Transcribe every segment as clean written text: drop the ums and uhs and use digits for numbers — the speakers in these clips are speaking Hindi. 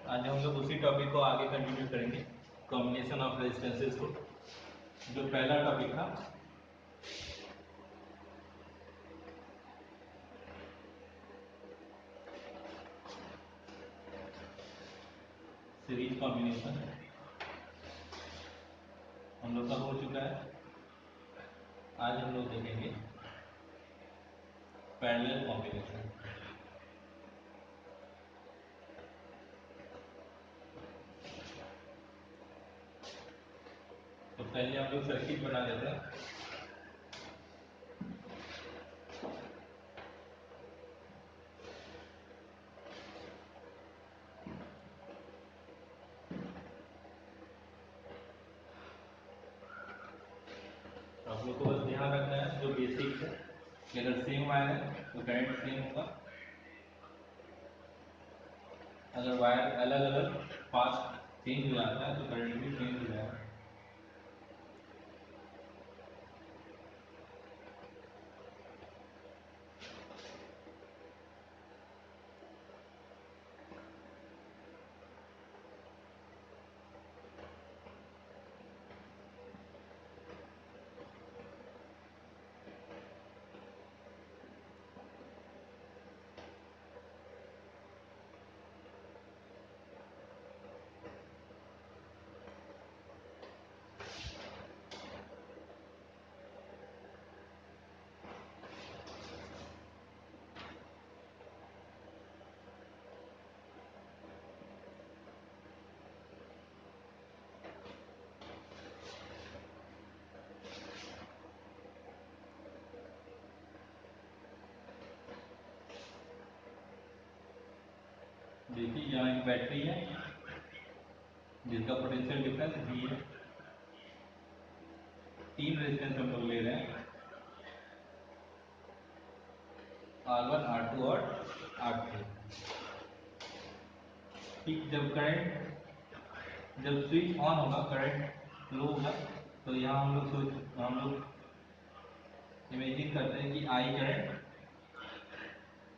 आज हम लोग उसी टॉपिक को आगे कंटिन्यू करेंगे, कॉम्बिनेशन ऑफ रेजिस्टेंसेस को। जो पहला टॉपिक था सीरीज कॉम्बिनेशन, हम लोग का हो चुका है। आज हम लोग देखेंगे पैरेलल कॉम्बिनेशन। तो पहले हम लोग सर्किट बना लेते हैं। आप लोग को बस ध्यान रखना है जो बेसिक्स है कि अगर सेम वायर है तो करंट सेम होगा, अगर वायर अलग अलग पाथ चेंज हो जाता है तो करंट भी चेंज हो जाएगा। देखिए यहाँ एक बैटरी है जिसका पोटेंशियल डिफरेंस V है। तीन रेजिस्टेंस हम लोग ले रहे हैं, R1, R2 और R3। ठीक, जब स्विच ऑन होगा, करंट लो होगा, तो यहाँ हम लोग इमेजिन करते हैं कि I करंट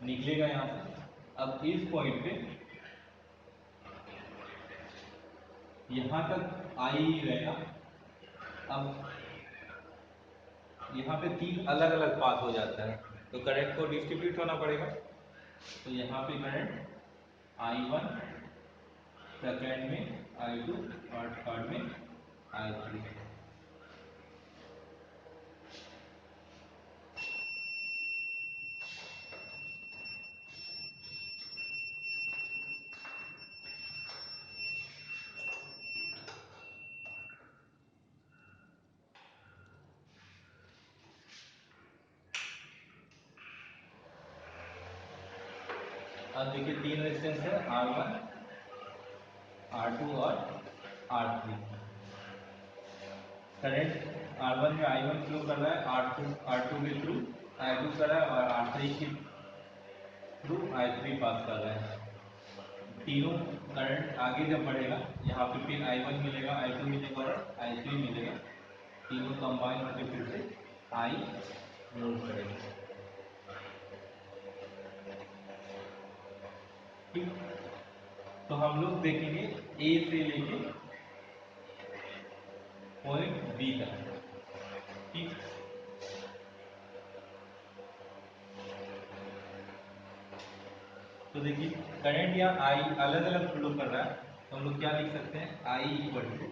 निकलेगा यहाँ से। अब इस पॉइंट पे यहाँ तक I रहेगा। अब यहाँ पे तीन अलग अलग पाथ हो जाता है तो करंट को डिस्ट्रीब्यूट होना पड़ेगा। तो यहाँ पे करंट I1, सेकेंड में I2 और थर्ड में I3। अब देखिए तीन रेजिस्टेंस है, R1, R2 और R3। करंट R1 में I1 फ्लो कर रहा है, R2 के थ्रू I2 कर रहा है और R3 के थ्रू I3 पास कर रहा है। तीनों करंट आगे जब बढ़ेगा यहाँ पे फिर I1 मिलेगा, I2 मिलेगा और I3 मिलेगा। तीनों कंबाइन होकर फिर से I लोड करेगा। ठीक, तो हम लोग देखेंगे A से लेके पॉइंट B तक। ठीक, तो देखिए करंट यहाँ I अलग अलग फ्लो कर रहा है, तो हम लोग क्या लिख सकते हैं, I equal to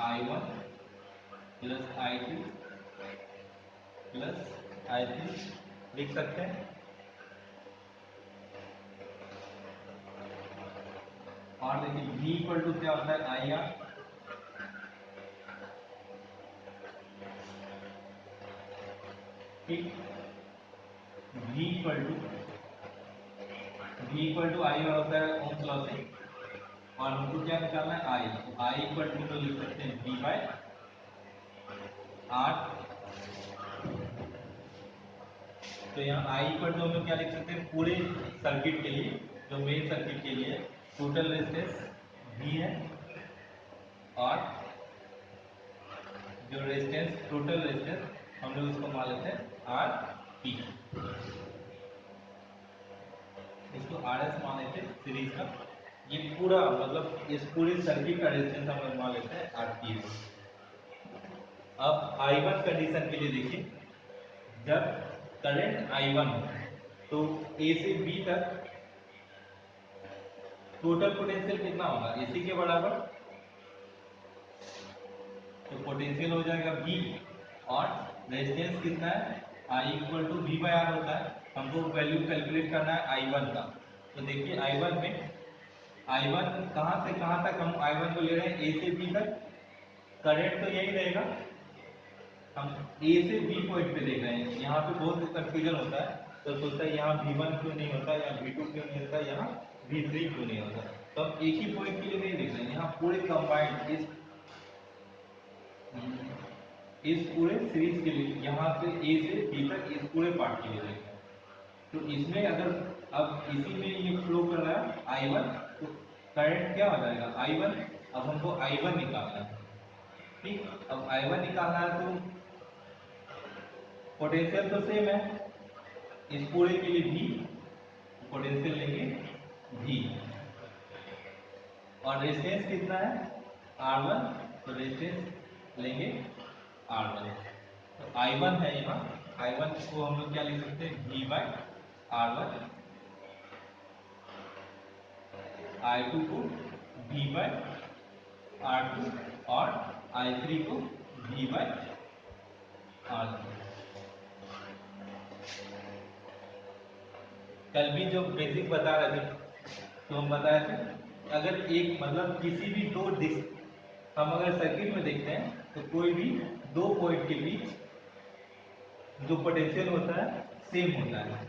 I1 plus I2 plus I3 लिख सकते हैं। और देखिए V इक्वल टू क्या होता है, IR। ठीक, V इक्वल टू I और होता है ओम्स लॉ से, और हमको क्या निकालना है, I। तो I इक्वल टू तो लिख सकते हैं V बाय R। तो यहाँ I इक्वल टू हम लोग क्या लिख सकते हैं, पूरे सर्किट के लिए, जो मेन सर्किट के लिए टोटल रेजिस्टेंस V है और जो रेजिस्टेंस टोटल रेजिस्टेंस हम लोग इसको मान लेते हैं RP। इसको RS मान लेते हैं सीरीज का। ये पूरा मतलब इस पूरे सर्किट का रेजिस्टेंस हम लोग मान लेते हैं आरपीएस। अब I1 कंडीशन के लिए देखिए, जब करंट I1 हो तो A से B तक टोटल पोटेंशियल कितना होगा, AC के बराबर, तो पोटेंशियल हो जाएगा V, और रेजिस्टेंस कितना है, I इक्वल टू V/R होता है। हमको वैल्यू कैलकुलेट करना है I1 का। तो देखिए I1 में, I1 कहाँ से कहाँ तक हम I1 को ले रहे हैं, A से B तक। करंट तो यही रहेगा, हम A से B पॉइंट पे देख रहे हैं। यहाँ पे बहुत कंफ्यूजन होता है, तो सोचता है यहाँ V1 क्यों नहीं होता, यहाँ V2 क्यों नहीं होता, यहाँ V3 क्यों नहीं होता। तो हम एक ही पॉइंट के लिए नहीं देख रहे हैं, यहाँ पूरे कंबाइंड इस पूरे सीरीज के लिए, यहाँ से A से B तक इस पूरे पार्ट के लिए देख रहे हैं। तो इसमें अगर अब इसी में ये फ्लो कर रहा है I1, तो करंट क्या हो जाएगा I1। अब हमको I1 निकालना है, ठीक। अब I1 निकालना है तो पोटेंशियल तो सेम है, इस पूरे के लिए V, पोटेंशियल लेंगे V, और रेजिस्टेंस कितना है R1, तो रेजिस्टेंस लेंगे R1। तो I1 है यहाँ, I1 को हम लोग क्या लिख सकते हैं, V/R1, I2 को V/R2, और I3 को V/R3। कल भी जो बेसिक बता रहे थे, तो हम बताए थे, अगर एक मतलब किसी भी दो डिस्क हम अगर सर्किट में देखते हैं, तो कोई भी दो पॉइंट के बीच जो पोटेंशियल होता है सेम होता है।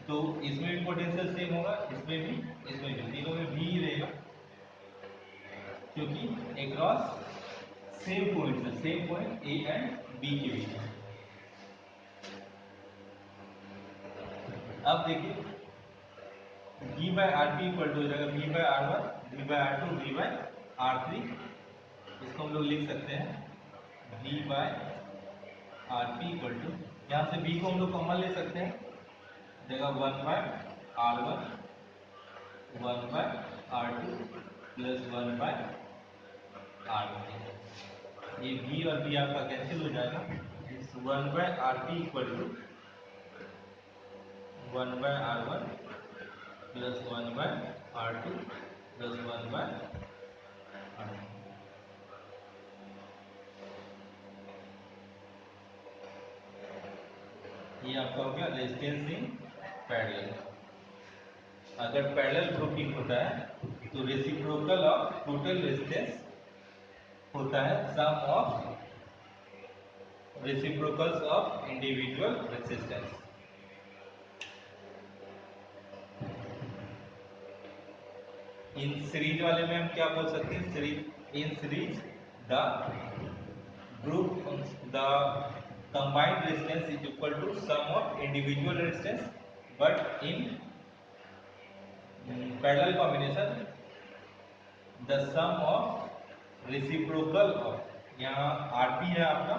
तो इसमें भी पोटेंशियल सेम होगा, इसमें भी, तीनों में भी ही रहेगा, क्योंकि across same point A and B के बीच है। अब देखिए V/RP इक्वल टू हो जाएगा V/R1, V/R2, V/R3। इसको हम लोग लिख सकते हैं V/RP इक्वल टू, यहाँ से V को हम लोग कॉमन ले सकते हैं, जगह 1/R1, 1/R2 प्लस 1/R3। ये V और V आपका कैंसिल हो जाएगा। 1/RP equal to 1/R1 plus 1/R2 plus 1/R3। ये आपका हो गया रेजिस्टेंस इन पैरेलल। अगर पैरेलल ग्रुपिंग होता है तो रेसिप्रोकल ऑफ टोटल रेजिस्टेंस होता है sum of reciprocals of individual resistance. In series वाले में हम क्या बोल सकते हैं, in series the group the combined resistance is equal to sum of individual resistance, but in parallel combination the sum of reciprocal of, यहाँ RP है आपका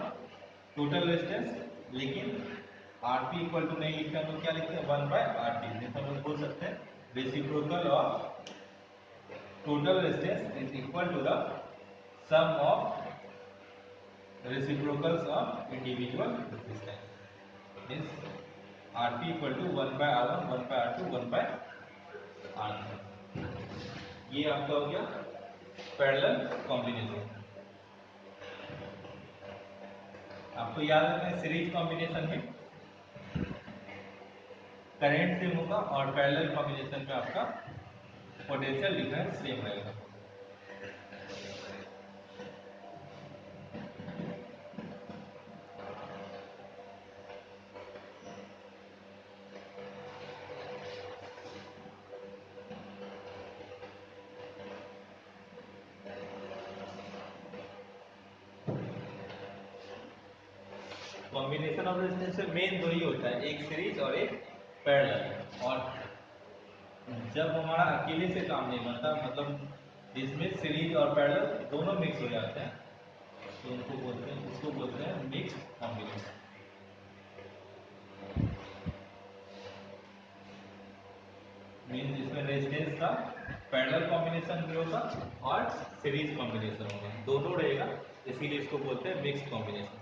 टोटल रेजिस्टेंस, लेकिन RP इक्वल टू नहीं लिखते हम लोग, क्या लिखते हैं 1/RP। जैसे हम लोग बोल सकते हैं reciprocal of total resistance is equal to the sum of reciprocals of individual resistance, means RP equal to 1/R1, 1/R2, 1/R3। ये आपका हो गया पैरेलल कॉम्बिनेशन। आपको याद रखना है सीरीज कॉम्बिनेशन में करंट सेम होगा, और पैरेलल कॉम्बिनेशन में आपका पोटेंशियल डिफरेंस सेम रहेगा। कॉम्बिनेशन ऑफ रेजिस्टेंस में मेन दो ही होता है, एक सीरीज और एक पैरेलल। और जब हमारा अकेले से काम नहीं बनता, मतलब इसमें सीरीज और पैरेलल दोनों मिक्स हो जाते हैं, तो उसको बोलते हैं मिक्स कॉम्बिनेशन। इसका पैरेलल कॉम्बिनेशन भी होगा और सीरीज कॉम्बिनेशन होगा, दोनों रहेगा, इसीलिए इसको बोलते हैं मिक्स कॉम्बिनेशन।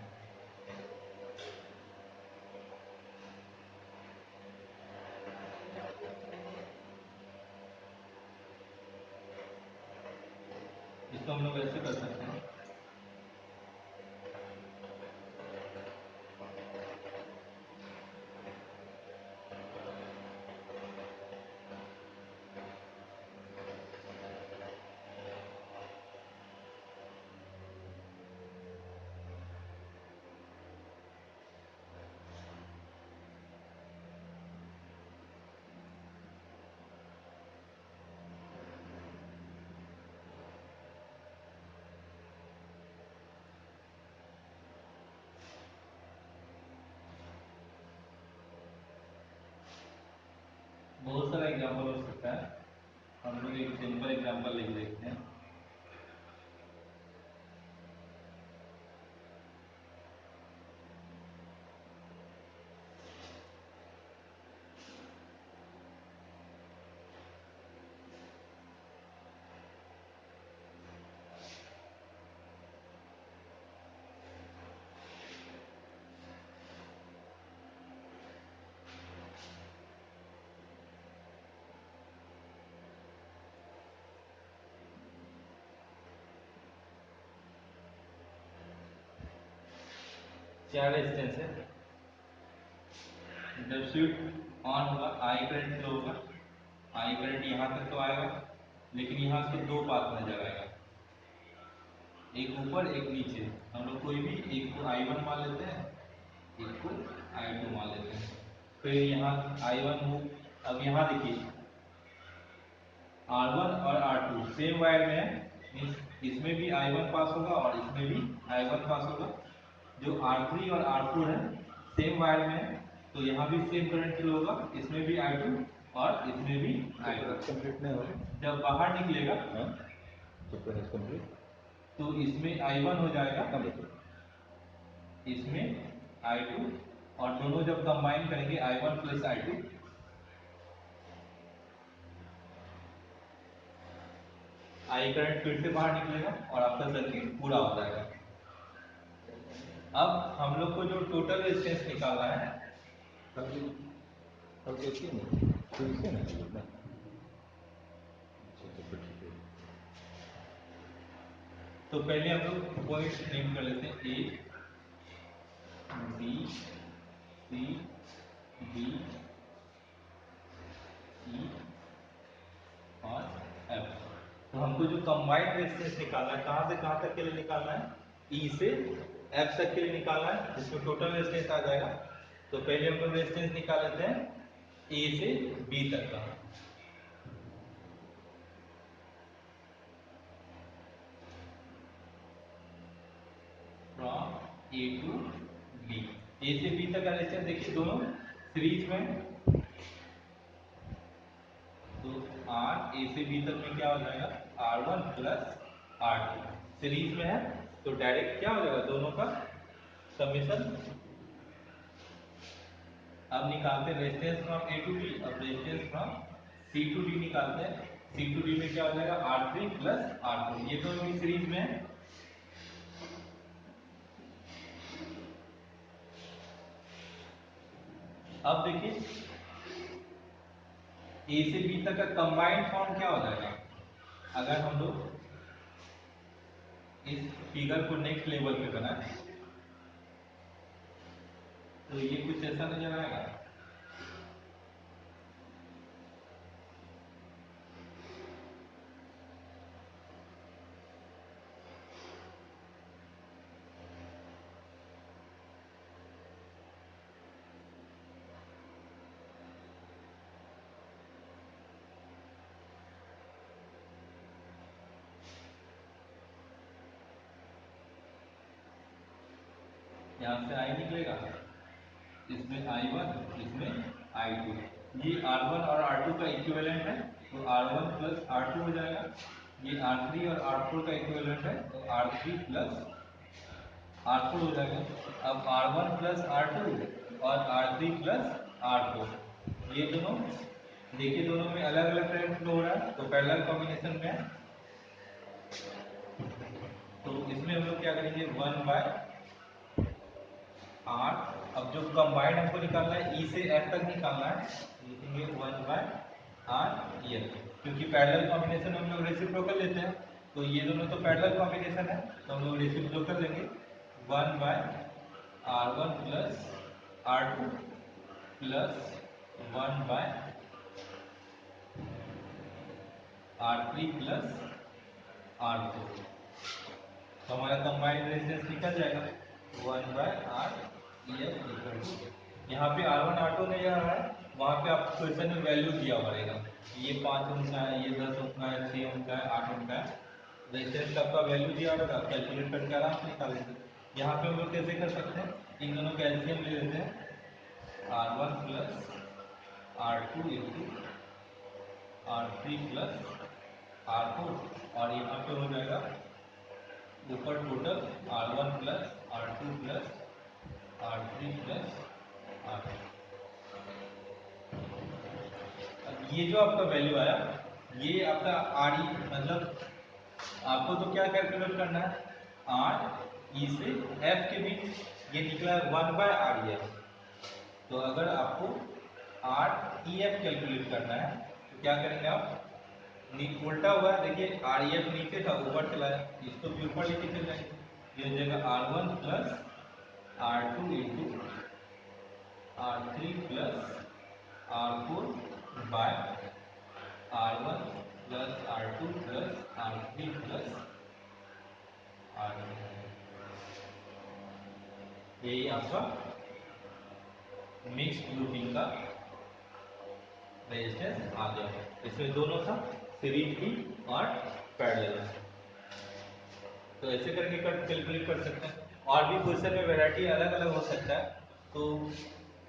इसको हम लोग ऐसे कर सकते हैं, बहुत सारा एग्जाम्पल हो सकता है, हम लोग एक सिंपल एग्जाम्पल लिख देखते हैं। क्या रेजिस्टेंस है, जब स्विच ऑन होगा आई करंट फ्लो होगा, आई करंट यहाँ तक तो आएगा, लेकिन यहाँ से दो पाथ नजर आएगा, एक ऊपर एक नीचे। हम लोग कोई भी एक को I1 मान लेते हैं, एक को I2 मान लेते हैं, फिर यहाँ I1 हो। अब यहाँ देखिए R1 और R2 सेम वायर में है, मीन्स इसमें भी I1 पास होगा और इसमें भी I1 पास होगा। जो R3 और R4 है सेम वायर में है, तो यहाँ भी सेम करंट फ्लो होगा, इसमें भी I2 और इसमें भी I2। कंप्लीट नहीं होगा जब बाहर निकलेगा कंप्लीट, तो इसमें I1 हो जाएगा, इसमें I2, और दोनों जब कंबाइन करेंगे I1 plus I2, I current फिर से बाहर निकलेगा और आपका सर्किट पूरा हो जाएगा। अब हम लोग को जो टोटल रेजिस्टेंस निकालना है, अब देखिए ना तो इसे ना अच्छा तो फिर ठीक है। तो पहले हम लोग पॉइंट नेम कर लेते हैं, A B C D E और एफ। तो हमको जो कंबाइंड रेजिस्टेंस निकालना है, कहाँ से कहाँ तक के लिए निकालना है, ई से एफ तक के लिए निकालना है, जिसमें टोटल रेजिस्टेंस आ जाएगा। तो पहले हम लोग रेजिस्टेंस निकाल लेते हैं ए से बी तक का। फ्रॉम ए टू बी, ए से बी तक का रेजिस्टेंस देखिए दोनों सीरीज में, तो आर ए से बी तक में क्या हो जाएगा, R1 प्लस R2 सीरीज में है, तो डायरेक्ट क्या हो जाएगा, दोनों का समेशन। अब निकालते हैं resistance from A to B, अब resistance from C to D निकालते हैं। सी टू डी में क्या हो जाएगा, R3 प्लस R2, ये दोनों भी सीरीज में है। अब देखिए ए से बी तक का कंबाइंड फॉर्म क्या हो जाएगा, अगर हम लोग इस फिगर को नेक्स्ट लेवल पे बनाए तो ये कुछ ऐसा नजर आएगा। यहाँ से आई निकलेगा, इसमें I1, इसमें I2, ये R1 और R2 का इक्विवेलेंट है, तो R1 प्लस R2 हो जाएगा। ये R3 और R4 का इक्विवेलेंट है, तो R3 प्लस R4 हो जाएगा। अब R1 प्लस R2 और R3 प्लस R4, ये दोनों देखिए दोनों में अलग अलग करंट फ्लो हो रहा है, तो पैरेलल कॉम्बिनेशन में है। तो इसमें हम लोग क्या करेंगे, 1/R। अब जो कंबाइंड हमको निकालना है, ई से एफ तक निकालना है, लिखेंगे 1/R EF, क्योंकि पैरेलल कॉम्बिनेशन हम लोग रेसिप्रोकल लेते हैं, तो ये दोनों तो पैरेलल कॉम्बिनेशन है, तो हम लोग रेसिप्रोकल लेंगे। 1/R1 plus R2 plus 1/R3 plus R4, तो हमारा कंबाइंड रेजिस्टेंस निकल जाएगा 1/R EF। यहाँ पे R1 R2 नहीं आ रहा है, वहाँ पे आपको क्वेश्चन में वैल्यू दिया हुआ रहेगा, ये 5 ओम का है, ये 10 ओम का है, 6 ओम का है, 8 ओम का है, रेजिस्टेंस का आपका वैल्यू दिया होगा, कैलकुलेट करके आराम से निकाल लेंगे। यहाँ पे हम लोग कैसे कर सकते हैं, इन दोनों का एलसीएम ले लेते हैं, R1 plus R2 into R3 plus R4, और यहाँ पे हो जाएगा ऊपर total R1 plus R2 plus R3 plus R4। अब ये जो आपका वैल्यू आया, ये आपका आर ई, मतलब आपको तो क्या कैलकुलेट करना है, आर ई से एफ के बीच, ये निकला है 1/R EF। तो अगर आपको आर ई एफ कैलकुलेट करना है, तो क्या करेंगे आप, उल्टा हुआ है, देखिए आर ई एफ नीचे था, ऊपर चला है, इसको भी ऊपर लेके चल जाएंगे, ये हो जाएगा R1 plus R2 into R3 plus R4 by R1 plus R2 plus R3 plus R4। यही आपका मिक्स ग्रुपिंग का रेजिस्टेंस आ गया। इसमें दोनों था सीरीज की और पैरेलल, तो ऐसे करके कैलकुलेट कर सकते हैं। और भी क्वेश्चन में वैरायटी अलग अलग हो सकता है, तो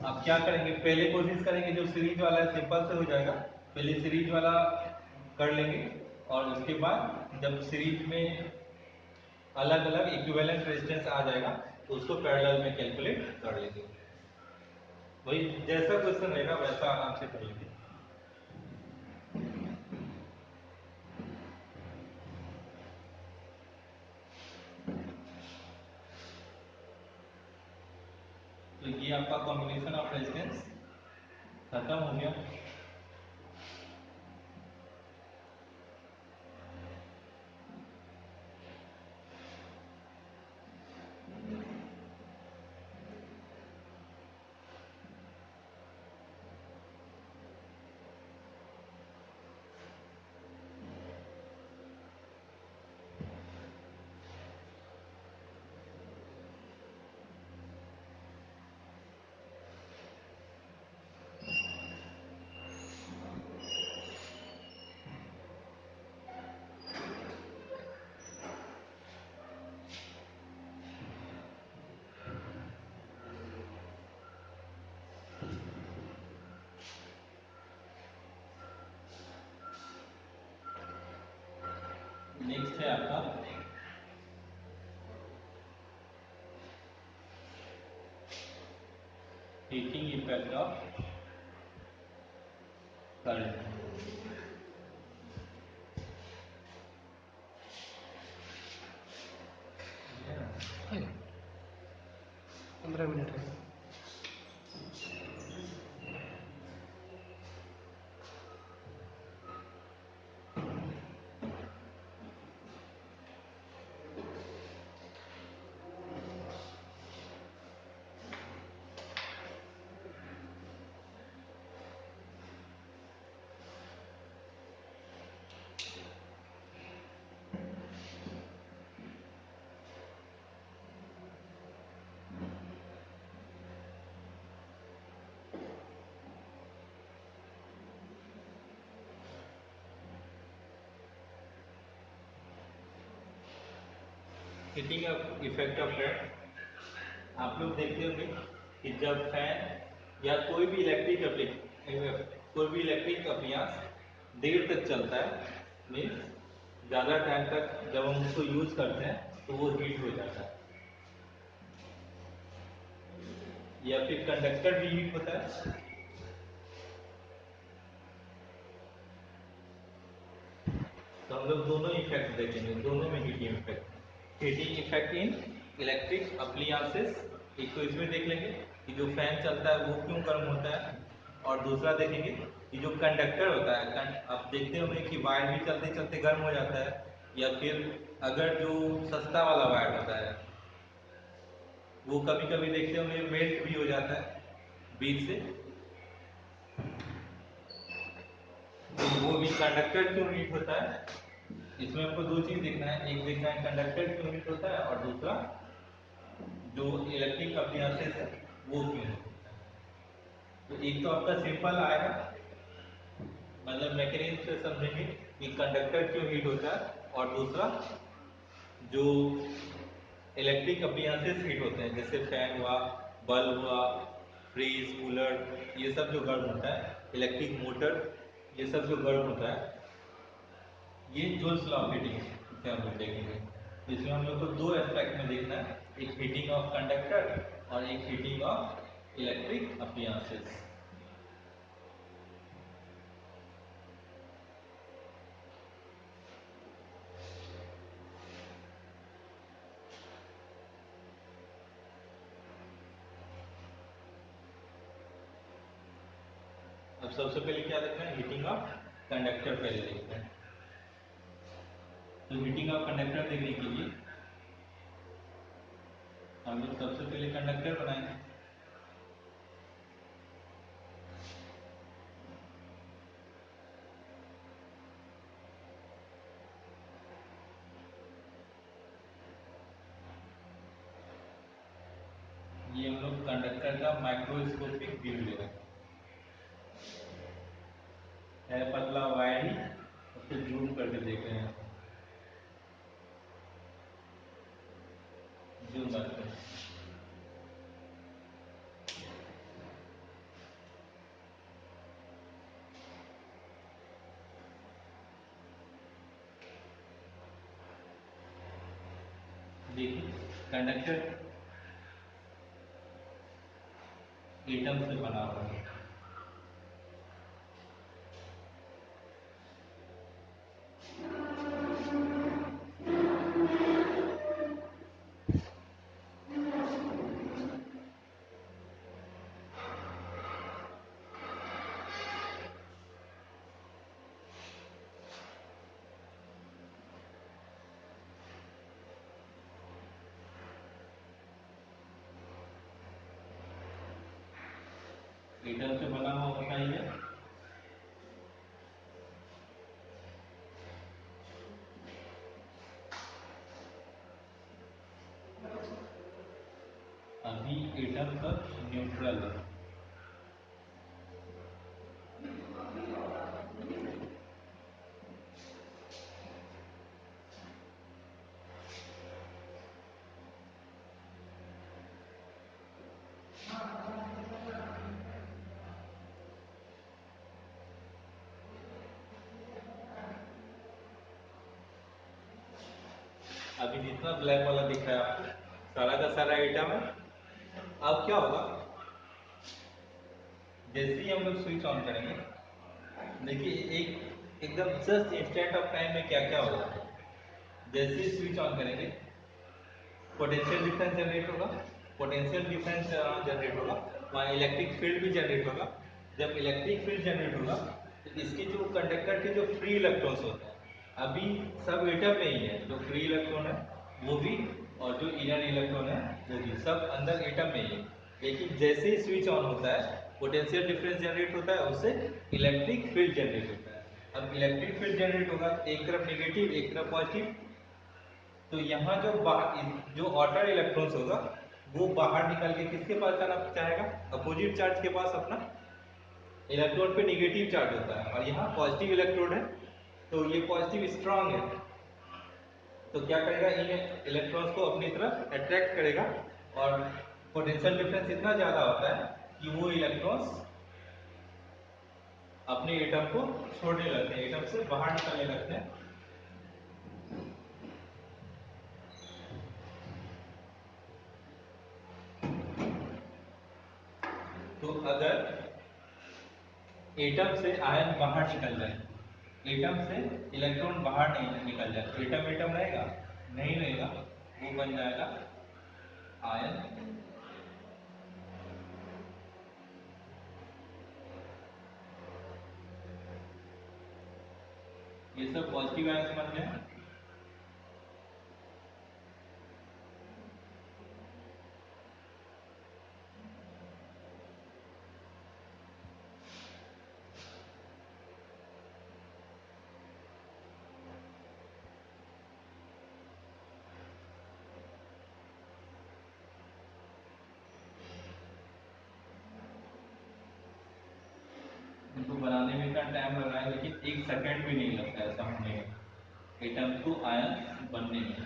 आप क्या करेंगे, पहले कोशिश करेंगे जो सीरीज वाला है सिंपल से हो जाएगा, पहले सीरीज वाला कर लेंगे, और उसके बाद जब सीरीज में अलग अलग इक्विवेलेंट रेजिस्टेंस आ जाएगा, तो उसको पैरेलल में कैलकुलेट कर लेंगे। वही जैसा क्वेश्चन रहेगा वैसा आराम से कर लेंगे। तो ये आपका कॉम्बिनेशन ऑफ रेजिस्टेंस खत्म हो गया। नेक्स्ट है आपका heating effect of current. 15 minute है। हीटिंग इफेक्ट ऑफ करंट, आप लोग देखते होंगे कि जब फैन या कोई भी इलेक्ट्रिक अप्लायंस देर तक चलता है, मीन्स ज़्यादा टाइम तक जब हम उसको यूज करते हैं तो वो हीट हो जाता है, या फिर कंडक्टर भी हीट होता है। देखेंगे, दोनों में heating effect in electric appliances. एक तो इसमें देख लेंगे कि जो फैन चलता है वो क्यों गर्म होता है, और दूसरा देखेंगे कि जो कंडक्टर होता है, आप देखते होंगे कि वायर भी चलते चलते गर्म हो जाता है, या फिर अगर जो सस्ता वाला वायर होता है वो कभी कभी देखते होंगे मेल्ट भी हो जाता है बीच से, तो वो भी कंडक्टर क्यों हीट होता है। इसमें हमको दो चीज देखना है, एक देखना है कंडक्टर क्यों हीट होता है, और दूसरा जो इलेक्ट्रिक अप्लायंसेस है वो क्यों हीट होता है। तो एक तो आपका सिंपल आएगा, मतलब मैकेनिज्म से समझेंगे कि कंडक्टर क्यों हीट होता है, और दूसरा जो इलेक्ट्रिक अप्लायंसेस हीट होते हैं जैसे फैन हुआ, बल्ब हुआ, फ्रिज, कूलर, ये सब जो गर्म होता है, इलेक्ट्रिक मोटर, ये सब जो गर्म होता है, ये जूल्स लॉ ऑफ हीटिंग से हम लोग देखेंगे। तो इसमें हम लोग को दो एस्पेक्ट में देखना है, एक हीटिंग ऑफ कंडक्टर और एक हीटिंग ऑफ इलेक्ट्रिक अप्लायंसेस। अब सबसे पहले क्या देखना है, हीटिंग ऑफ कंडक्टर पहले देखते हैं। तो हीटिंग ऑफ कंडक्टर देखने के लिए हम लोग सबसे पहले कंडक्टर बनाएंगे। ये हम लोग कंडक्टर का माइक्रोस्कोपिक व्यू ले रहे हैं, पतला वायर ही, उसको जूम करके देख रहे हैं, जूम करके। देखिए कंडक्टर एटम से बना हुआ है। एटम से बना हुआ होता ही है। अभी एटम तक न्यूट्रल है। अभी जितना ब्लैक वाला दिख रहा है आपको, सारा का सारा एटम है। अब क्या होगा, जैसे ही हम लोग स्विच ऑन करेंगे, देखिए एक एकदम जस्ट इंस्टेंट ऑफ टाइम में क्या क्या होगा। जैसे ही स्विच ऑन करेंगे पोटेंशियल डिफरेंस जनरेट होगा, पोटेंशियल डिफरेंस जनरेट होगा, वहाँ इलेक्ट्रिक फील्ड भी जनरेट होगा। जब इलेक्ट्रिक फील्ड जनरेट होगा तो इसके जो कंडक्टर के जो फ्री इलेक्ट्रॉन्स होते हैं, अभी सब एटम में ही है, जो फ्री इलेक्ट्रॉन है वो भी, और जो इनर इलेक्ट्रॉन है वो भी, सब अंदर एटम में ही है। लेकिन जैसे ही स्विच ऑन होता है पोटेंशियल डिफरेंस जनरेट होता है, उससे इलेक्ट्रिक फील्ड जनरेट होता है। अब इलेक्ट्रिक फील्ड जनरेट होगा, एक तरफ नेगेटिव एक तरफ पॉजिटिव, तो यहाँ जो जो आउटर इलेक्ट्रॉन्स होगा वो बाहर निकल के किसके पास जाना चाहेगा, अपोजिट चार्ज के पास। अपना इलेक्ट्रॉन पे नेगेटिव चार्ज होता है और यहाँ पॉजिटिव इलेक्ट्रोड है, तो ये पॉजिटिव स्ट्रांग है, तो क्या करेगा, इन इलेक्ट्रॉन्स को अपनी तरफ अट्रैक्ट करेगा, और पोटेंशियल डिफरेंस इतना ज्यादा होता है कि वो इलेक्ट्रॉन्स अपने एटम को छोड़ने लगते हैं, एटम से बाहर निकलने लगते हैं। तो अगर एटम से आयन बाहर निकल जाए, एटम से इलेक्ट्रॉन बाहर नहीं निकल जाए, तो एटम एटम रहेगा नहीं रहेगा, वो बन जाएगा आयन। ये सब पॉजिटिव आयन बन गए। इनको बनाने में इतना टाइम लग रहा है, लेकिन 1 सेकंड भी नहीं लगता ऐसा होने में, एटम को आयन बनने में।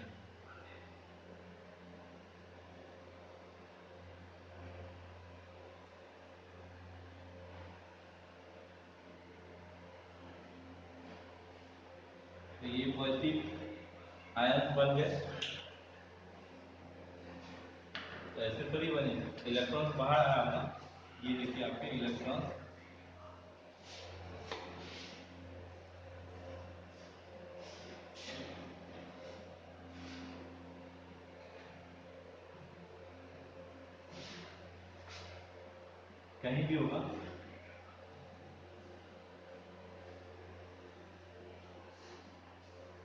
तो ये पॉजिटिव आयन बन गए। तो ऐसे थोड़ी बने, इलेक्ट्रॉन बाहर आ रहा है, ये देखिए आपके इलेक्ट्रॉन कहीं भी होगा,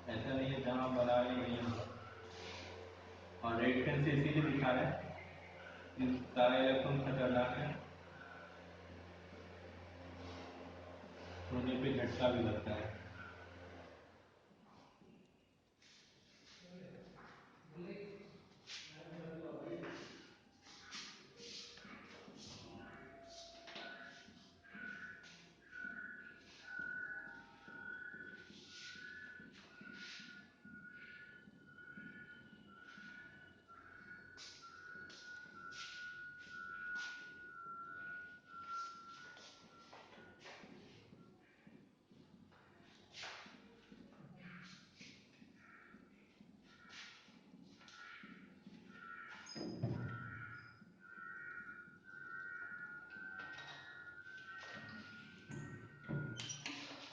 ऐसा नहीं है जहां बना रहे वहीं होगा। और रेड पेन से इसीलिए दिखा रहे हैं कि सारा इलेक्ट्रॉन खतरनाक है, छूने पे झटका भी लगता है।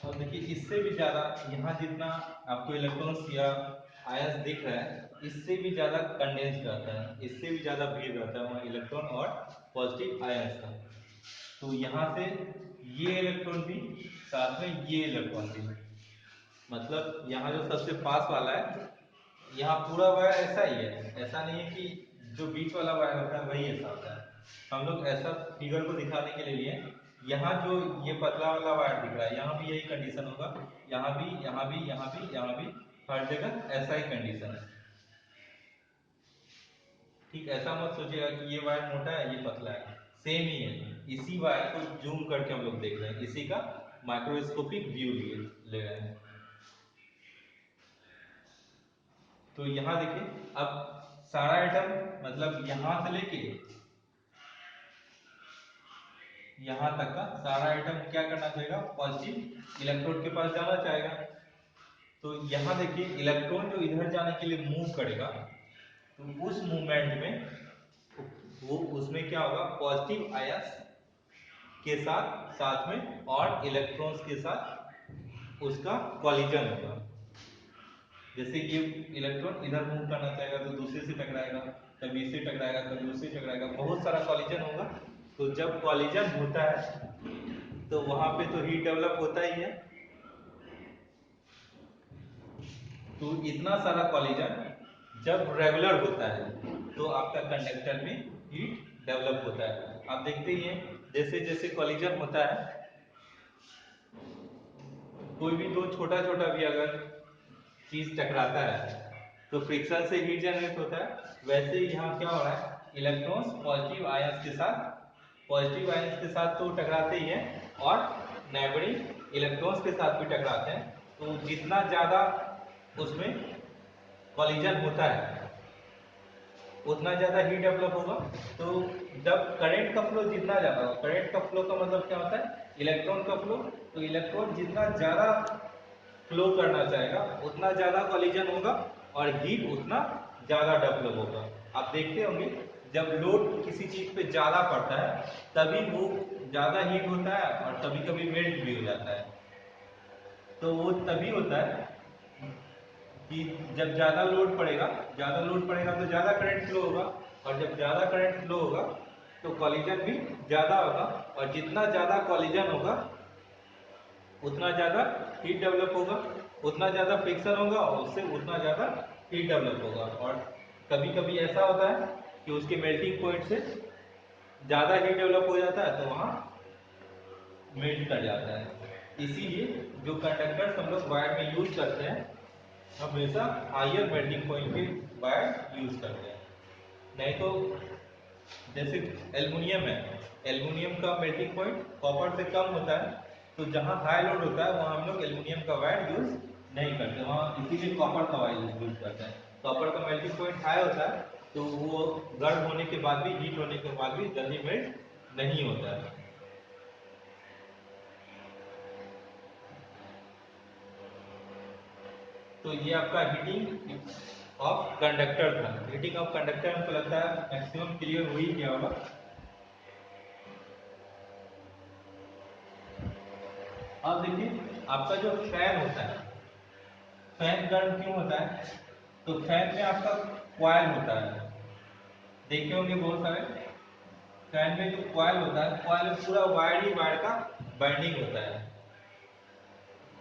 और देखिए इससे भी ज्यादा, यहाँ जितना आपको इलेक्ट्रॉन्स या आयंस दिख रहा है, इससे भी ज्यादा कंडेंस रहता है, इससे भी ज्यादा भीड़ रहता है वहाँ इलेक्ट्रॉन और पॉजिटिव आयंस का। तो यहाँ से ये इलेक्ट्रॉन भी, साथ में ये इलेक्ट्रॉन भी, मतलब यहाँ जो सबसे पास वाला है, यहाँ पूरा वायर ऐसा ही है, ऐसा नहीं है कि जो बीच वाला वायर होता है वही ऐसा होता है। हम लोग ऐसा फिगर को दिखाने के लिए लिए, यहाँ जो ये पतला वाला वायर दिख रहा है, यहाँ भी यही कंडीशन होगा, यहाँ भी, यहाँ भी, यहाँ भी, यहाँ भी, हर जगह ऐसा ही कंडीशन है। ठीक, ऐसा मत सोचिएगा कि ये वायर मोटा है ये पतला है, सेम ही है। इसी वायर को जूम करके हम लोग देख रहे हैं, इसी का माइक्रोस्कोपिक व्यू ले रहे हैं। तो यहाँ देखिए, अब सारा एटम, मतलब यहाँ से लेके यहाँ तक का सारा एटम क्या करना चाहेगा, पॉजिटिव इलेक्ट्रोड के पास जाना चाहेगा। तो यहाँ देखिए इलेक्ट्रॉन जो इधर जाने के लिए मूव करेगा, तो उस मूवमेंट में वो उसमें क्या होगा, पॉजिटिव आयंस के साथ साथ में और इलेक्ट्रॉन्स के साथ उसका कॉलिजन होगा। जैसे ये इलेक्ट्रॉन इधर मूव करना चाहेगा तो दूसरे से टकराएगा, कभी इससे टकराएगा, कभी उससे टकराएगा, बहुत सारा कॉलिजन होगा। तो जब कॉलिजन होता है तो वहां पे तो हीट डेवलप होता ही है। तो इतना सारा कॉलिजन जब रेगुलर होता है तो आपका कंडक्टर में हीट डेवलप होता है। आप देखते ही हैं, जैसे जैसे कॉलिजन होता है, कोई भी दो छोटा छोटा भी अगर चीज टकराता है तो फ्रिक्शन से हीट जनरेट होता है। वैसे ही यहाँ क्या हो रहा है, इलेक्ट्रॉन्स पॉजिटिव आयंस के साथ तो टकराते ही हैं और नेबरिंग इलेक्ट्रॉन्स के साथ भी टकराते हैं। तो जितना ज्यादा उसमें कॉलिजन होता है उतना ज्यादा हीट डेवलप होगा। तो जब करंट का फ्लो जितना ज्यादा होगा, करंट का फ्लो का मतलब क्या होता है, इलेक्ट्रॉन का फ्लो, तो इलेक्ट्रॉन जितना ज्यादा फ्लो करना चाहेगा उतना ज्यादा कॉलिजन होगा और हीट उतना ज्यादा डेवलप होगा। आप देखते होंगे जब लोड किसी चीज पे ज्यादा पड़ता है तभी वो ज्यादा हीट होता है और कभी कभी मेल्ट भी हो जाता है। तो वो तभी होता है कि जब ज़्यादा लोड पड़ेगा तो ज़्यादा करंट फ्लो होगा, और जब ज़्यादा करंट फ्लो होगा तो कॉलिजन भी ज़्यादा होगा, और जितना ज़्यादा कॉलिजन होगा उतना ज़्यादा हीट डेवलप होगा, उतना ज़्यादा फ्रिक्शन होगा, और उससे उतना ज़्यादा हीट डेवलप होगा। और कभी कभी ऐसा होता है कि उसके मेल्टिंग पॉइंट से ज़्यादा हीट डेवलप हो जाता है तो वहाँ मेल्ट कर जाता है। इसीलिए जो कंडक्टर्स हम लोग वायर में यूज करते हैं हमेशा हायर मेल्टिंग पॉइंट के वायर यूज करते हैं। नहीं तो जैसे एल्युमिनियम है, एल्युमिनियम का मेल्टिंग पॉइंट कॉपर से कम होता है, तो जहाँ हाई लोड होता है वहाँ हम लोग एल्युमिनियम का वायर यूज नहीं करते, वहाँ इसीलिए कॉपर का वायर यूज करते हैं। कॉपर का मेल्टिंग पॉइंट हाई होता है तो वो गर्म होने के बाद भी, हीट होने के बाद भी जल्दी मेल्ट नहीं होता है। तो ये आपका हीटिंग ऑफ कंडक्टर था। हीटिंग ऑफ कंडक्टर हमको लगता है मैक्सिमम क्लियर हो ही गया होगा। अब देखिए आपका जो फैन होता है, फैन गर्म क्यों होता है? तो फैन में आपका कॉइल होता है, देखे होंगे बहुत सारे। फैन में जो कॉइल होता है, कॉइल में पूरा वायर ही वायर का बाइंडिंग होता है।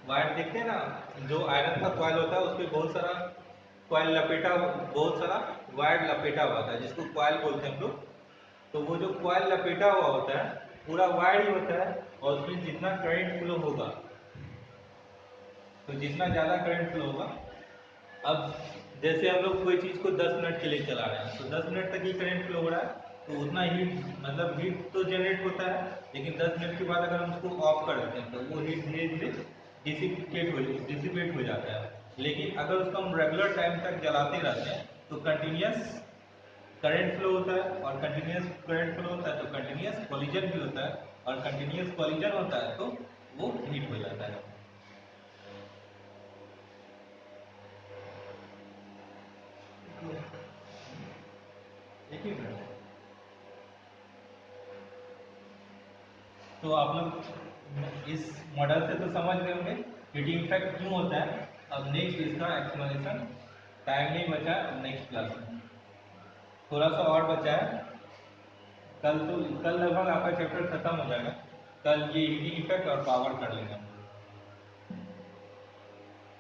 वायर देखते हैं ना, जो आयरन का कॉइल होता है उस पर बहुत सारा कॉइल लपेटा, बहुत सारा वायर लपेटा हुआ होता है जिसको कॉइल बोलते हैं हम लोग। तो वो जो कॉइल लपेटा हुआ होता है पूरा वायर ही होता है, और उसमें जितना करंट फ्लो होगा, तो जितना ज़्यादा करंट फ्लो होगा, अब जैसे हम लोग कोई चीज़ को 10 मिनट के लिए चला रहे हैं तो 10 मिनट तक ही करंट फ्लो हो रहा है, तो उतना हीट मतलब हीट तो जनरेट होता है, लेकिन 10 मिनट के बाद अगर हम उसको ऑफ कर देते हैं तो वो हीट धीरे धीरे डिसिपेट हो जाता है। लेकिन अगर उसको हम रेगुलर टाइम तक जलाते रहते हैं तो कंटिन्यूस करंट फ्लो होता है, और कंटिन्यूस करंट फ्लो होता है तो कंटिन्यूस कॉलिजन भी होता है, और कंटिन्यूस कॉलिजन होता है तो वो हीट हो जाता है। एक ही मिनट। तो आप लोग इस मॉडल से तो समझ गए होंगे हीटिंग इफेक्ट क्यों होता है। अब नेक्स्ट इसका एक्सप्लेनेशन, टाइम नहीं बचा है, नेक्स्ट क्लास में थोड़ा सा और बचा है। कल लगभग आपका चैप्टर खत्म हो जाएगा। कल ये हीटिंग इफेक्ट और पावर कर लेंगे।